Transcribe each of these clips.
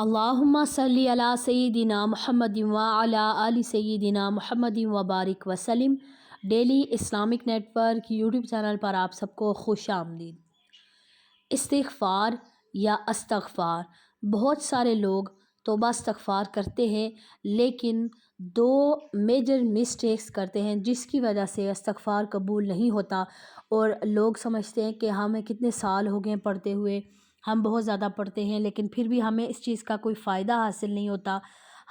اللہم صلی علی سیدنا محمد و علی آل سیدنا محمد و بارک وسلم۔ Daily Islamic network YouTube channel پر آپ سب کو خوش آمدید۔ استغفار یا استغفار، بہت سارے لوگ توبہ استغفار کرتے ہیں لیکن دو میجر مسٹیکس کرتے ہیں جس کی وجہ سے استغفار قبول نہیں ہوتا، اور لوگ سمجھتے ہیں کہ ہمیں کتنے سال ہو گئے پڑھتے ہوئے، ہم بہت زیادہ پڑھتے ہیں لیکن پھر بھی ہمیں اس چیز کا کوئی فائدہ حاصل نہیں ہوتا،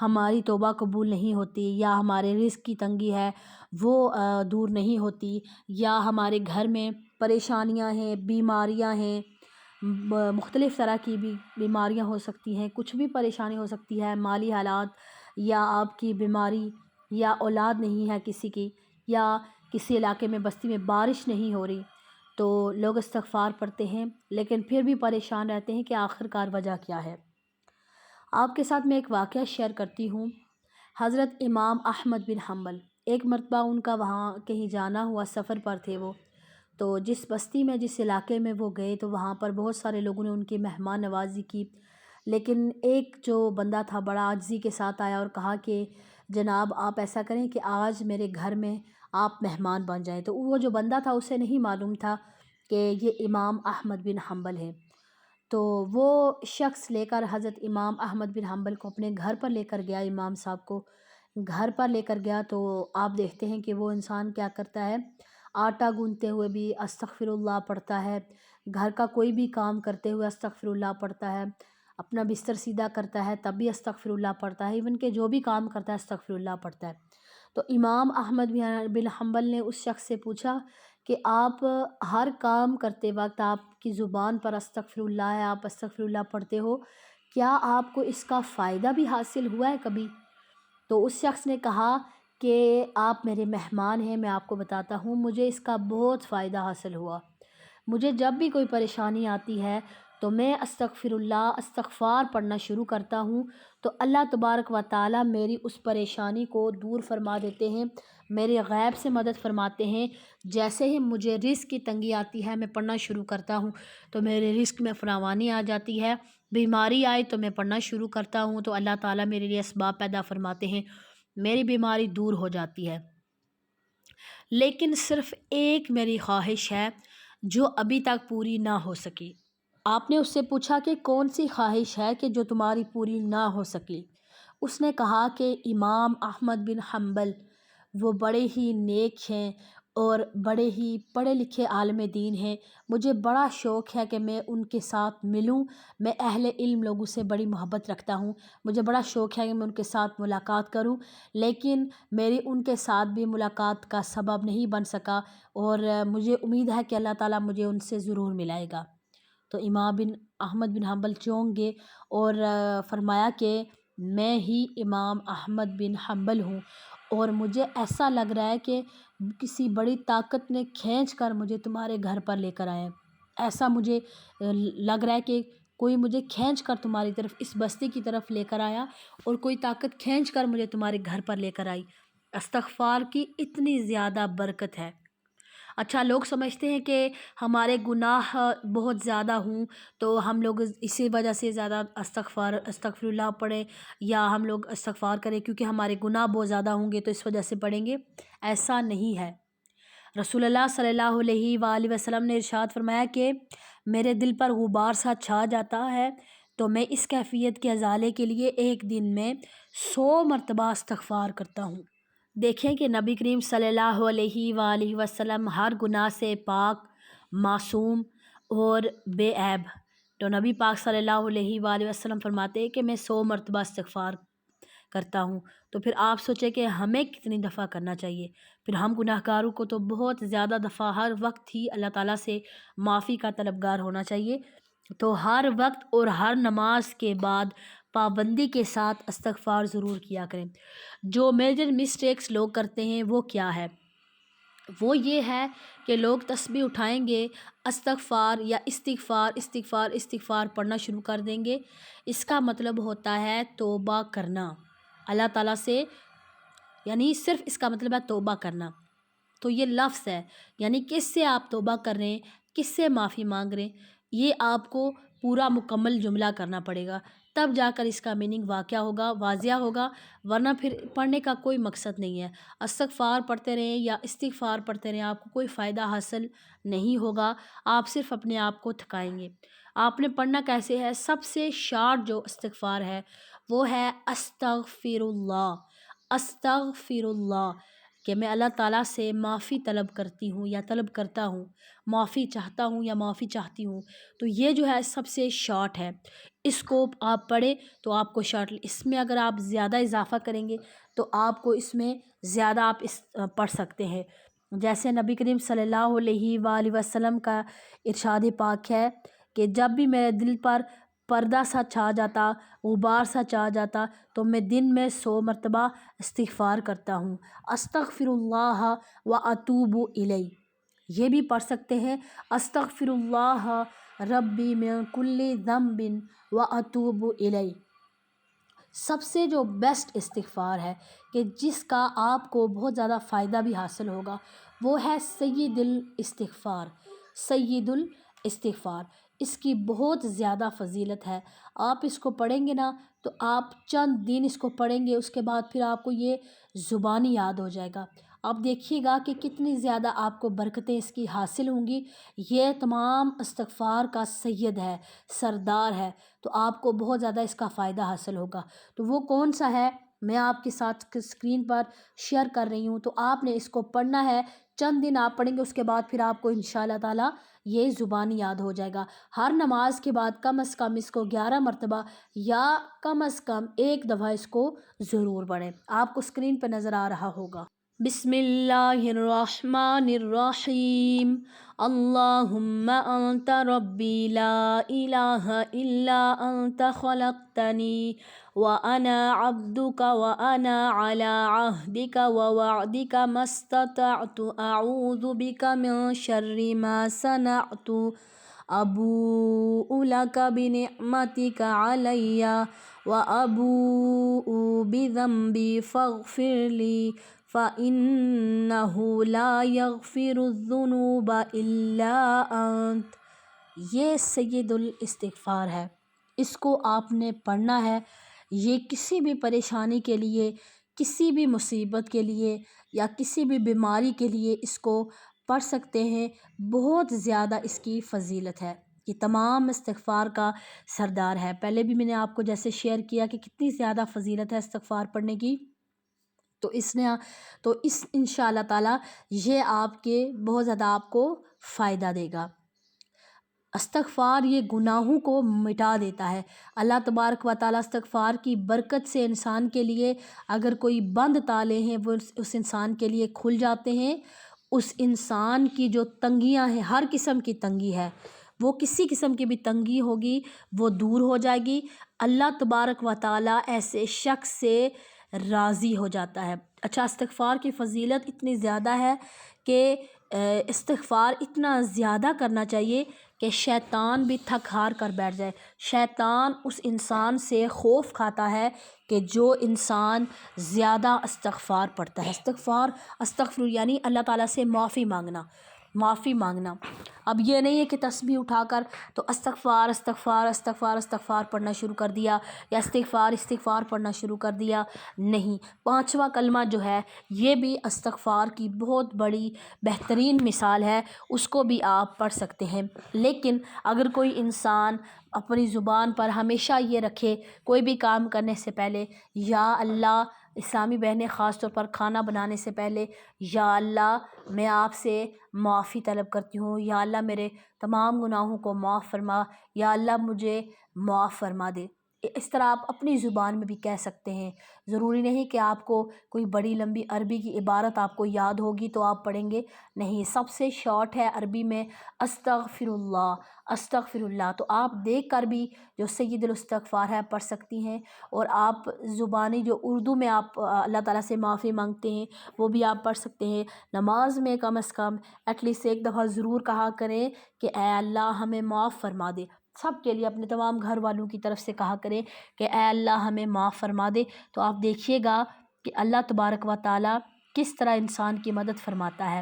ہماری توبہ قبول نہیں ہوتی، یا ہمارے رزق کی تنگی ہے وہ دور نہیں ہوتی، یا ہمارے گھر میں پریشانیاں ہیں، بیماریاں ہیں، مختلف طرح کی بھی بیماریاں ہو سکتی ہیں، کچھ بھی پریشانی ہو سکتی ہے، مالی حالات، یا آپ کی بیماری، یا اولاد نہیں ہے کسی کی، یا کسی علاقے میں بستی میں بارش نہیں ہو رہی، تو لوگ استغفار پڑھتے ہیں لیکن پھر بھی پریشان رہتے ہیں کہ آخر کار وجہ کیا ہے۔ آپ کے ساتھ میں ایک واقعہ شیئر کرتی ہوں۔ حضرت امام احمد بن حنبل، ایک مرتبہ ان کا وہاں کہیں جانا ہوا، سفر پر تھے وہ، تو جس بستی میں، جس علاقے میں وہ گئے تو وہاں پر بہت سارے لوگوں نے ان کی مہمان نوازی کی، لیکن ایک جو بندہ تھا بڑا عاجزی کے ساتھ آیا اور کہا کہ جناب آپ ایسا کریں کہ آج میرے گھر میں آپ مہمان بن جائیں۔ تو وہ جو بندہ تھا اسے نہیں معلوم تھا کہ یہ امام احمد بن حنبل ہے، تو وہ شخص لے کر حضرت امام احمد بن حنبل کو اپنے گھر پر لے کر گیا، امام صاحب کو گھر پر لے کر گیا، تو آپ دیکھتے ہیں کہ وہ انسان کیا کرتا ہے، آٹا گوندتے ہوئے بھی استغفر اللہ پڑھتا ہے، گھر کا کوئی بھی کام کرتے ہوئے استغفر اللہ پڑھتا ہے، اپنا بستر سیدھا کرتا ہے تب بھی استغفر اللہ پڑھتا ہے، ایون کہ جو بھی کام کرتا ہے استغفر اللہ پڑھتا ہے۔ تو امام احمد بن حنبل نے اس شخص سے پوچھا کہ آپ ہر کام کرتے وقت آپ کی زبان پر استغفر اللہ ہے، آپ استغفر اللہ پڑھتے ہو، کیا آپ کو اس کا فائدہ بھی حاصل ہوا ہے کبھی؟ تو اس شخص نے کہا کہ آپ میرے مہمان ہیں، میں آپ کو بتاتا ہوں، مجھے اس کا بہت فائدہ حاصل ہوا۔ مجھے جب بھی کوئی پریشانی آتی ہے تو میں استغفر اللہ، استغفار پڑھنا شروع کرتا ہوں تو اللہ تبارک و تعالی میری اس پریشانی کو دور فرما دیتے ہیں، میرے غیب سے مدد فرماتے ہیں۔ جیسے ہی مجھے رزق کی تنگی آتی ہے میں پڑھنا شروع کرتا ہوں تو میرے رزق میں فراوانی آ جاتی ہے، بیماری آئے تو میں پڑھنا شروع کرتا ہوں تو اللہ تعالیٰ میرے لیے اسباب پیدا فرماتے ہیں، میری بیماری دور ہو جاتی ہے۔ لیکن صرف ایک میری خواہش ہے جو ابھی تک پوری نہ ہو سکی۔ آپ نے اس سے پوچھا کہ کون سی خواہش ہے کہ جو تمہاری پوری نہ ہو سکی؟ اس نے کہا کہ امام احمد بن حنبل وہ بڑے ہی نیک ہیں اور بڑے ہی پڑھے لکھے عالم دین ہیں، مجھے بڑا شوق ہے کہ میں ان کے ساتھ ملوں، میں اہل علم لوگوں سے بڑی محبت رکھتا ہوں، مجھے بڑا شوق ہے کہ میں ان کے ساتھ ملاقات کروں، لیکن میری ان کے ساتھ بھی ملاقات کا سبب نہیں بن سکا، اور مجھے امید ہے کہ اللہ تعالیٰ مجھے ان سے ضرور ملائے گا۔ تو امام احمد بن حنبل چونک گئے اور فرمایا کہ میں ہی امام احمد بن حنبل ہوں، اور مجھے ایسا لگ رہا ہے کہ کسی بڑی طاقت نے کھینچ کر مجھے تمہارے گھر پر لے کر آئے، ایسا مجھے لگ رہا ہے کہ کوئی مجھے کھینچ کر تمہاری طرف، اس بستی کی طرف لے کر آیا، اور کوئی طاقت کھینچ کر مجھے تمہارے گھر پر لے کر آئی۔ استغفار کی اتنی زیادہ برکت ہے۔ اچھا، لوگ سمجھتے ہیں کہ ہمارے گناہ بہت زیادہ ہوں تو ہم لوگ اسی وجہ سے زیادہ استغفر اللہ پڑھیں، یا ہم لوگ استغفار کریں کیونکہ ہمارے گناہ بہت زیادہ ہوں گے تو اس وجہ سے پڑھیں گے، ایسا نہیں ہے۔ رسول اللہ صلی اللہ علیہ وآلہ وسلم نے ارشاد فرمایا کہ میرے دل پر غبار سا چھا جاتا ہے تو میں اس کیفیت کے ازالے کے لیے ایک دن میں 100 مرتبہ استغفار کرتا ہوں۔ دیکھیں کہ نبی کریم صلی اللہ علیہ وآلہ وسلم ہر گناہ سے پاک، معصوم اور بے عیب، تو نبی پاک صلی اللہ علیہ وآلہ وسلم فرماتے ہیں کہ میں 100 مرتبہ استغفار کرتا ہوں، تو پھر آپ سوچیں کہ ہمیں کتنی دفعہ کرنا چاہیے؟ پھر ہم گناہ گاروں کو تو بہت زیادہ دفعہ ہر وقت ہی اللہ تعالیٰ سے معافی کا طلبگار ہونا چاہیے، تو ہر وقت اور ہر نماز کے بعد پابندی کے ساتھ استغفار ضرور کیا کریں۔ جو میجر مسٹیکس لوگ کرتے ہیں وہ کیا ہے؟ وہ یہ ہے کہ لوگ تسبیح اٹھائیں گے، استغفار یا استغفار استغفار استغفار پڑھنا شروع کر دیں گے، اس کا مطلب ہوتا ہے توبہ کرنا اللہ تعالیٰ سے، یعنی صرف اس کا مطلب ہے توبہ کرنا۔ تو یہ لفظ ہے، یعنی کس سے آپ توبہ کر رہے ہیں، کس سے معافی مانگ رہے ہیں، یہ آپ کو پورا مکمل جملہ کرنا پڑے گا، تب جا کر اس کا میننگ واضح ہوگا، ورنہ پھر پڑھنے کا کوئی مقصد نہیں ہے۔ استغفار پڑھتے رہیں یا استغفار پڑھتے رہیں، آپ کو کوئی فائدہ حاصل نہیں ہوگا، آپ صرف اپنے آپ کو تھکائیں گے۔ آپ نے پڑھنا کیسے ہے؟ سب سے شارٹ جو استغفار ہے وہ ہے استغفر اللہ، استغفر اللہ، کہ میں اللہ تعالیٰ سے معافی طلب کرتی ہوں یا طلب کرتا ہوں، معافی چاہتا ہوں یا معافی چاہتی ہوں۔ تو یہ جو ہے سب سے شارٹ ہے، اس کو آپ پڑھیں تو آپ کو شارٹ، اس میں اگر آپ زیادہ اضافہ کریں گے تو آپ کو اس میں زیادہ آپ پڑھ سکتے ہیں۔ جیسے نبی کریم صلی اللہ علیہ وآلہ وسلم کا ارشاد پاک ہے کہ جب بھی میرے دل پر پردہ سا چھا جاتا، غبار سا چھا جاتا، تو میں دن میں 100 مرتبہ استغفار کرتا ہوں، استغفر اللہ و اتوب الیہ۔ یہ بھی پڑھ سکتے ہیں، استغفر اللہ ربی من کل ذنب و اتوب الیہ۔ سب سے جو بیسٹ استغفار ہے کہ جس کا آپ کو بہت زیادہ فائدہ بھی حاصل ہوگا، وہ ہے سید الاستغفار، سید الاستغفار۔ اس کی بہت زیادہ فضیلت ہے۔ آپ اس کو پڑھیں گے نا تو آپ چند دن اس کو پڑھیں گے، اس کے بعد پھر آپ کو یہ زبانی یاد ہو جائے گا۔ آپ دیکھیے گا کہ کتنی زیادہ آپ کو برکتیں اس کی حاصل ہوں گی۔ یہ تمام استغفار کا سید ہے، سردار ہے، تو آپ کو بہت زیادہ اس کا فائدہ حاصل ہوگا۔ تو وہ کون سا ہے میں آپ کے ساتھ اسکرین پر شیئر کر رہی ہوں، تو آپ نے اس کو پڑھنا ہے، چند دن آپ پڑھیں گے، اس کے بعد پھر آپ کو انشاءاللہ تعالی یہ زبانی یاد ہو جائے گا۔ ہر نماز کے بعد کم از کم اس کو 11 مرتبہ یا کم از کم 1 دفعہ اس کو ضرور پڑھیں۔ آپ کو اسکرین پہ نظر آ رہا ہوگا۔ بسم اللہ الرحمن الرحیم، اللہم انت ربی لا الہ الا انت خلقتنی وانا عبدک وانا علی عہدک ووعدک ما استطعت اعوذ بک من شر ما صنعت ابوء لک بنعمتک علی وابوء بذنبی فاغفر لی فَإِنَّهُ لَا يَغْفِرُ الذُّنُوبَ إِلَّا أَنْتَ۔ یہ سید الاستغفار ہے، اس کو آپ نے پڑھنا ہے۔ یہ کسی بھی پریشانی کے لیے، کسی بھی مصیبت کے لیے یا کسی بھی بیماری کے لیے اس کو پڑھ سکتے ہیں۔ بہت زیادہ اس کی فضیلت ہے، یہ تمام استغفار کا سردار ہے۔ پہلے بھی میں نے آپ کو جیسے شیئر کیا کہ کتنی زیادہ فضیلت ہے استغفار پڑھنے کی، تو اس انشاءاللہ تعالی یہ آپ کے بہت زیادہ آپ کو فائدہ دے گا۔ استغفار یہ گناہوں کو مٹا دیتا ہے۔ اللہ تبارک و تعالی استغفار کی برکت سے انسان کے لیے اگر کوئی بند تالے ہیں وہ اس انسان کے لیے کھل جاتے ہیں۔ اس انسان کی جو تنگیاں ہیں، ہر قسم کی تنگی ہے، وہ کسی قسم کی بھی تنگی ہوگی وہ دور ہو جائے گی۔ اللہ تبارک و تعالی ایسے شخص سے راضی ہو جاتا ہے۔ اچھا، استغفار کی فضیلت اتنی زیادہ ہے کہ استغفار اتنا زیادہ کرنا چاہیے کہ شیطان بھی تھک ہار کر بیٹھ جائے۔ شیطان اس انسان سے خوف کھاتا ہے کہ جو انسان زیادہ استغفار پڑھتا ہے۔ استغفر یعنی اللہ تعالیٰ سے معافی مانگنا، معافی مانگنا۔ اب یہ نہیں ہے کہ تسبیح اٹھا کر تو استغفار استغفار استغفار استغفار پڑھنا شروع کر دیا یا استغفار پڑھنا شروع کر دیا، نہیں۔ 5واں کلمہ جو ہے یہ بھی استغفار کی بہت بڑی بہترین مثال ہے، اس کو بھی آپ پڑھ سکتے ہیں۔ لیکن اگر کوئی انسان اپنی زبان پر ہمیشہ یہ رکھے کوئی بھی کام کرنے سے پہلے، یا اللہ، اسلامی بہنیں خاص طور پر کھانا بنانے سے پہلے، یا اللہ میں آپ سے معافی طلب کرتی ہوں، یا اللہ میرے تمام گناہوں کو معاف فرما، یا اللہ مجھے معاف فرما دے، اس طرح آپ اپنی زبان میں بھی کہہ سکتے ہیں۔ ضروری نہیں کہ آپ کو کوئی بڑی لمبی عربی کی عبارت آپ کو یاد ہوگی تو آپ پڑھیں گے، نہیں، سب سے شارٹ ہے عربی میں استغفر اللہ، استغفر اللہ۔ تو آپ دیکھ کر بھی جو سید الاستغفار ہے پڑھ سکتی ہیں، اور آپ زبانی جو اردو میں آپ اللہ تعالیٰ سے معافی مانگتے ہیں وہ بھی آپ پڑھ سکتے ہیں۔ نماز میں کم از کم ایٹ لیسٹ 1 دفعہ ضرور کہا کریں کہ اے اللہ ہمیں معاف فرما دے، سب کے لیے، اپنے تمام گھر والوں کی طرف سے کہا کریں کہ اے اللہ ہمیں معاف فرما دے۔ تو آپ دیکھیے گا کہ اللہ تبارک و تعالی کس طرح انسان کی مدد فرماتا ہے۔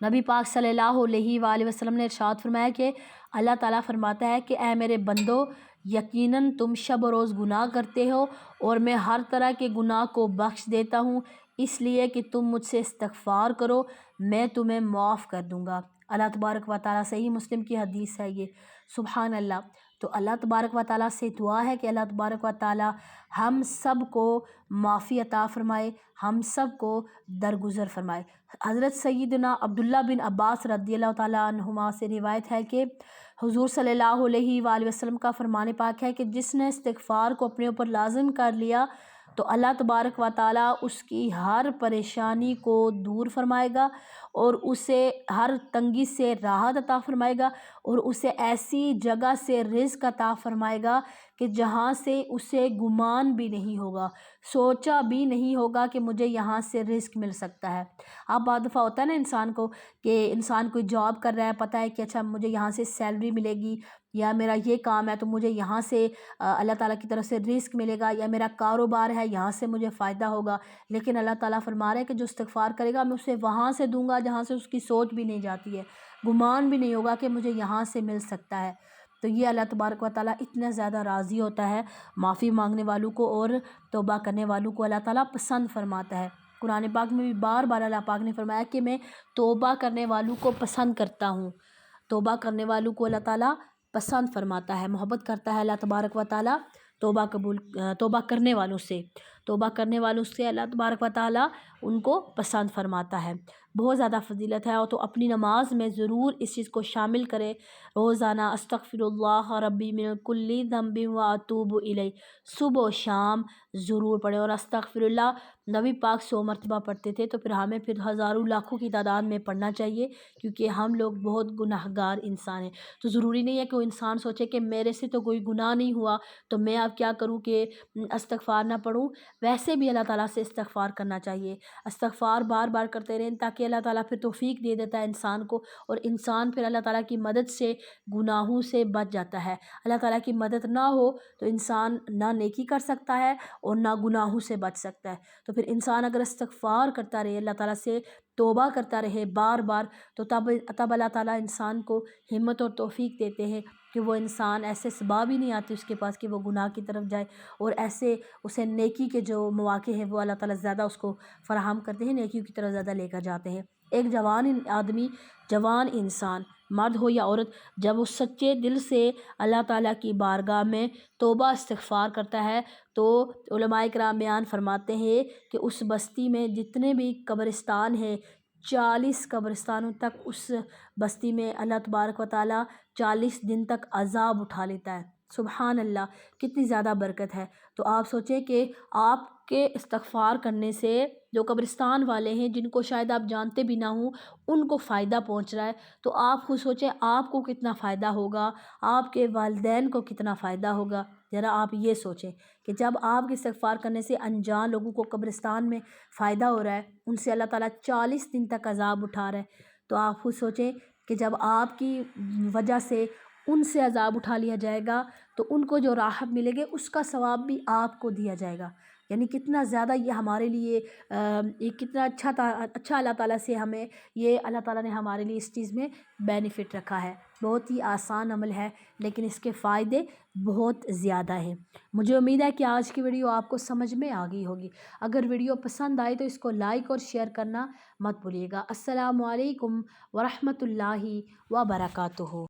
نبی پاک صلی اللہ علیہ وآلہ وسلم نے ارشاد فرمایا کہ اللہ تعالیٰ فرماتا ہے کہ اے میرے بندو، یقیناً تم شب و روز گناہ کرتے ہو اور میں ہر طرح کے گناہ کو بخش دیتا ہوں، اس لیے کہ تم مجھ سے استغفار کرو، میں تمہیں معاف کر دوں گا۔ اللہ تبارک و تعالیٰ، صحیح مسلم کی حدیث ہے یہ، سبحان اللہ۔ تو اللہ تبارک و تعالیٰ سے دعا ہے کہ اللہ تبارک و تعالیٰ ہم سب کو معافی عطا فرمائے، ہم سب کو درگزر فرمائے۔ حضرت سیدنا عبداللہ بن عباس رضی اللہ تعالیٰ عنہما سے روایت ہے کہ حضور صلی اللہ علیہ وآلہ وسلم کا فرمان پاک ہے کہ جس نے استغفار کو اپنے اوپر لازم کر لیا تو اللہ تبارک و تعالیٰ اس کی ہر پریشانی کو دور فرمائے گا اور اسے ہر تنگی سے راحت عطا فرمائے گا اور اسے ایسی جگہ سے رزق عطا فرمائے گا کہ جہاں سے اسے گمان بھی نہیں ہوگا، سوچا بھی نہیں ہوگا کہ مجھے یہاں سے رزق مل سکتا ہے۔ اب بعض دفعہ ہوتا ہے نا انسان کو کہ انسان کوئی جاب کر رہا ہے، پتہ ہے کہ اچھا مجھے یہاں سے سیلری ملے گی یا میرا یہ کام ہے تو مجھے یہاں سے اللہ تعالیٰ کی طرف سے رزق ملے گا، یا میرا کاروبار ہے یہاں سے مجھے فائدہ ہوگا، لیکن اللہ تعالیٰ فرما رہے ہیں کہ جو استغفار کرے گا میں اسے وہاں سے دوں گا جہاں سے اس کی سوچ بھی نہیں جاتی ہے، گمان بھی نہیں ہوگا کہ مجھے یہاں سے مل سکتا ہے۔ تو یہ اللہ تبارک و تعالیٰ اتنا زیادہ راضی ہوتا ہے معافی مانگنے والوں کو اور توبہ کرنے والوں کو اللہ تعالیٰ پسند فرماتا ہے۔ قرآن پاک میں بھی بار بار اللہ پاک نے فرمایا کہ میں توبہ کرنے والوں کو پسند کرتا ہوں، توبہ کرنے والوں کو اللہ تعالیٰ پسند فرماتا ہے، محبت کرتا ہے اللہ تبارک و تعالیٰ توبہ کرنے والوں سے، توبہ کرنے والوں سے اللہ تبارک و تعالیٰ ان کو پسند فرماتا ہے۔ بہت زیادہ فضیلت ہے، اور تو اپنی نماز میں ضرور اس چیز کو شامل کرے، روزانہ استغفر اللہ ربی من کل ذنب و اتوب الیہ، صبح و شام ضرور پڑھے، اور استغفر اللہ نبی پاک 100 مرتبہ پڑھتے تھے، تو پھر ہمیں پھر ہزاروں لاکھوں کی تعداد میں پڑھنا چاہیے، کیونکہ ہم لوگ بہت گناہ گار انسان ہیں۔ تو ضروری نہیں ہے کہ وہ انسان سوچے کہ میرے سے تو کوئی گناہ نہیں ہوا تو میں اب کیا کروں کہ استغفار نہ پڑھوں، ویسے بھی اللہ تعالیٰ سے استغفار کرنا چاہیے، استغفار بار بار کرتے رہیں تاکہ اللہ تعالیٰ پھر توفیق دے دیتا ہے انسان کو، اور انسان پھر اللہ تعالیٰ کی مدد سے گناہوں سے بچ جاتا ہے۔ اللہ تعالیٰ کی مدد نہ ہو تو انسان نہ نیکی کر سکتا ہے اور نہ گناہوں سے بچ سکتا ہے۔ تو پھر انسان اگر استغفار کرتا رہے، اللہ تعالیٰ سے توبہ کرتا رہے بار بار، تو تب اللہ تعالیٰ انسان کو ہمت اور توفیق دیتے ہیں کہ وہ انسان ایسے اسباب ہی نہیں آتے اس کے پاس کہ وہ گناہ کی طرف جائے، اور ایسے اسے نیکی کے جو مواقع ہیں وہ اللہ تعالیٰ زیادہ اس کو فراہم کرتے ہیں، نیکیوں کی طرف زیادہ لے کر جاتے ہیں۔ ایک جوان آدمی، جوان انسان، مرد ہو یا عورت، جب وہ سچے دل سے اللہ تعالیٰ کی بارگاہ میں توبہ استغفار کرتا ہے تو علماء کرام بیان فرماتے ہیں کہ اس بستی میں جتنے بھی قبرستان ہیں، 40 قبرستانوں تک اس بستی میں اللہ تبارک و تعالیٰ 40 دن تک عذاب اٹھا لیتا ہے۔ سبحان اللہ، کتنی زیادہ برکت ہے۔ تو آپ سوچیں کہ آپ کے استغفار کرنے سے جو قبرستان والے ہیں، جن کو شاید آپ جانتے بھی نہ ہوں، ان کو فائدہ پہنچ رہا ہے، تو آپ خود سوچیں آپ کو کتنا فائدہ ہوگا، آپ کے والدین کو کتنا فائدہ ہوگا۔ ذرا آپ یہ سوچیں کہ جب آپ کے استغفار کرنے سے انجان لوگوں کو قبرستان میں فائدہ ہو رہا ہے، ان سے اللہ تعالیٰ 40 دن تک عذاب اٹھا رہا ہے، تو آپ خود سوچیں کہ جب آپ کی وجہ سے ان سے عذاب اٹھا لیا جائے گا تو ان کو جو راحت ملے گی اس کا ثواب بھی آپ کو دیا جائے گا۔ یعنی کتنا زیادہ یہ ہمارے لیے کتنا اچھا اللہ تعالیٰ سے ہمیں یہ اللہ تعالیٰ نے ہمارے لیے اس چیز میں بینیفٹ رکھا ہے۔ بہت ہی آسان عمل ہے لیکن اس کے فائدے بہت زیادہ ہیں۔ مجھے امید ہے کہ آج کی ویڈیو آپ کو سمجھ میں آ گئی ہوگی۔ اگر ویڈیو پسند آئے تو اس کو لائک اور شیئر کرنا مت بھولیے گا۔ السلام علیکم ورحمۃ اللہ وبرکاتہ۔